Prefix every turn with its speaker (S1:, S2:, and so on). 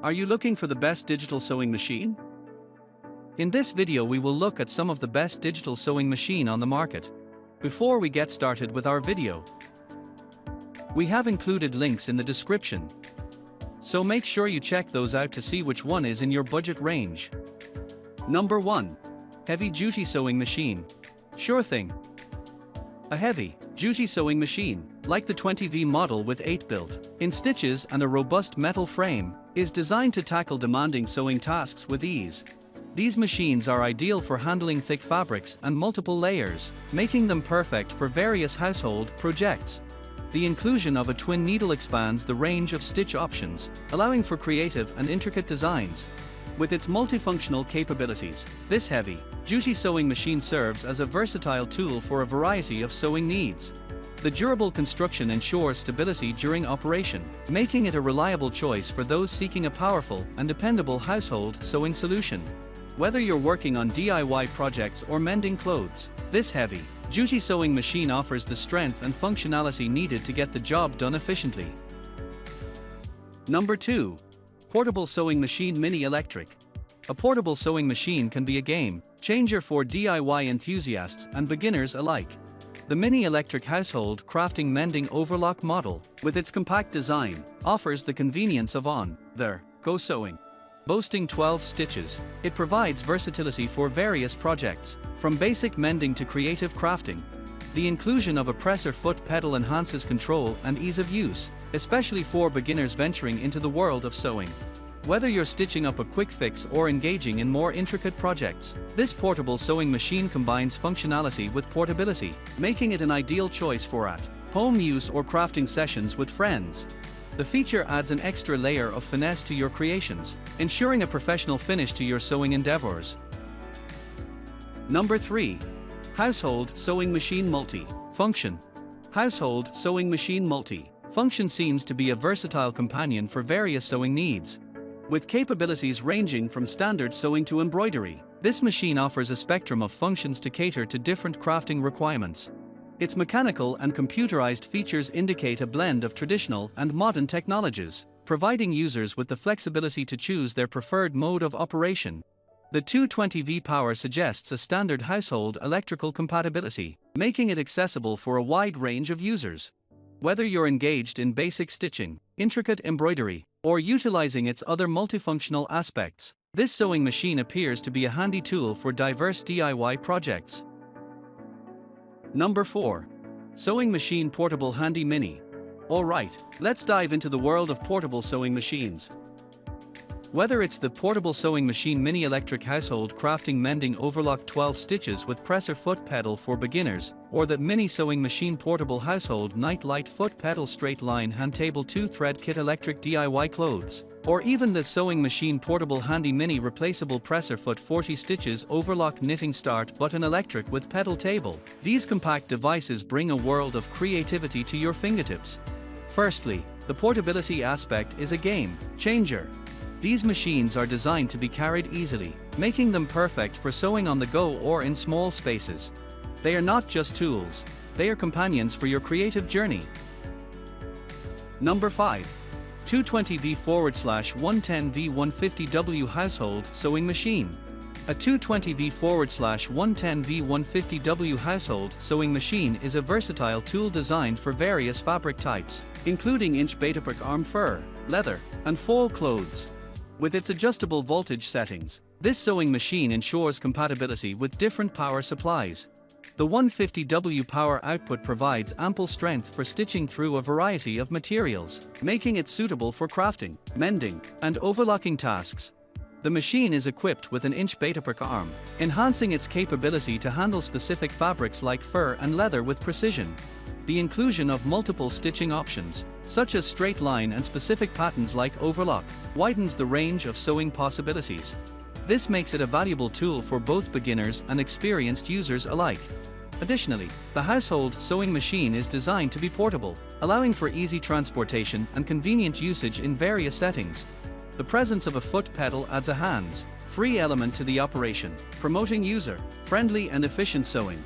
S1: Are you looking for the best digital sewing machine? In this video we will look at some of the best digital sewing machine on the market. Before we get started with our video, we have included links in the description, so make sure you check those out to see which one is in your budget range. Number 1. Heavy Duty Sewing Machine. Sure thing. A heavy duty sewing machine, like the 20V model with 8 built-in stitches and a robust metal frame, is designed to tackle demanding sewing tasks with ease. These machines are ideal for handling thick fabrics and multiple layers, making them perfect for various household projects. The inclusion of a twin needle expands the range of stitch options, allowing for creative and intricate designs. With its multifunctional capabilities, this heavy-duty sewing machine serves as a versatile tool for a variety of sewing needs. The durable construction ensures stability during operation, making it a reliable choice for those seeking a powerful and dependable household sewing solution. Whether you're working on DIY projects or mending clothes, this heavy-duty sewing machine offers the strength and functionality needed to get the job done efficiently. Number 2. Portable Sewing Machine Mini Electric. A portable sewing machine can be a game changer for DIY enthusiasts and beginners alike. The Mini Electric Household Crafting Mending Overlock model, with its compact design, offers the convenience of on-the-go sewing. Boasting 12 stitches, it provides versatility for various projects, from basic mending to creative crafting. The inclusion of a presser foot pedal enhances control and ease of use, especially for beginners venturing into the world of sewing. Whether you're stitching up a quick fix or engaging in more intricate projects, this portable sewing machine combines functionality with portability, making it an ideal choice for at-home use or crafting sessions with friends. The feature adds an extra layer of finesse to your creations, ensuring a professional finish to your sewing endeavors. Number 3. Household Sewing Machine Multi-Function. Household Sewing Machine Multi-Function seems to be a versatile companion for various sewing needs. With capabilities ranging from standard sewing to embroidery, this machine offers a spectrum of functions to cater to different crafting requirements. Its mechanical and computerized features indicate a blend of traditional and modern technologies, providing users with the flexibility to choose their preferred mode of operation. The 220V power suggests a standard household electrical compatibility, making it accessible for a wide range of users. Whether you're engaged in basic stitching, intricate embroidery, or utilizing its other multifunctional aspects, this sewing machine appears to be a handy tool for diverse DIY projects. Number 4. Sewing Machine Portable Handy Mini. Alright, let's dive into the world of portable sewing machines. Whether it's the Portable Sewing Machine Mini Electric Household Crafting Mending Overlock 12 stitches with presser foot pedal for beginners, or the Mini Sewing Machine Portable Household Night Light Foot Pedal Straight Line Hand Table 2 Thread Kit Electric DIY Clothes, or even the Sewing Machine Portable Handy Mini Replaceable Presser Foot 40 stitches Overlock Knitting Start Button Electric with Pedal Table, these compact devices bring a world of creativity to your fingertips. Firstly, the portability aspect is a game changer. These machines are designed to be carried easily, making them perfect for sewing on the go or in small spaces. They are not just tools, they are companions for your creative journey. Number 5. 220V/110V150W Household Sewing Machine. A 220V/110V150W household sewing machine is a versatile tool designed for various fabric types, including inch Betabrick arm fur, leather, and fall clothes. With its adjustable voltage settings, this sewing machine ensures compatibility with different power supplies. The 150W power output provides ample strength for stitching through a variety of materials, making it suitable for crafting, mending, and overlocking tasks. The machine is equipped with an inch Betabrick arm, enhancing its capability to handle specific fabrics like fur and leather with precision. The inclusion of multiple stitching options, such as straight line and specific patterns like overlock, widens the range of sewing possibilities. This makes it a valuable tool for both beginners and experienced users alike. Additionally, the household sewing machine is designed to be portable, allowing for easy transportation and convenient usage in various settings. The presence of a foot pedal adds a hands-free element to the operation, promoting user-friendly and efficient sewing.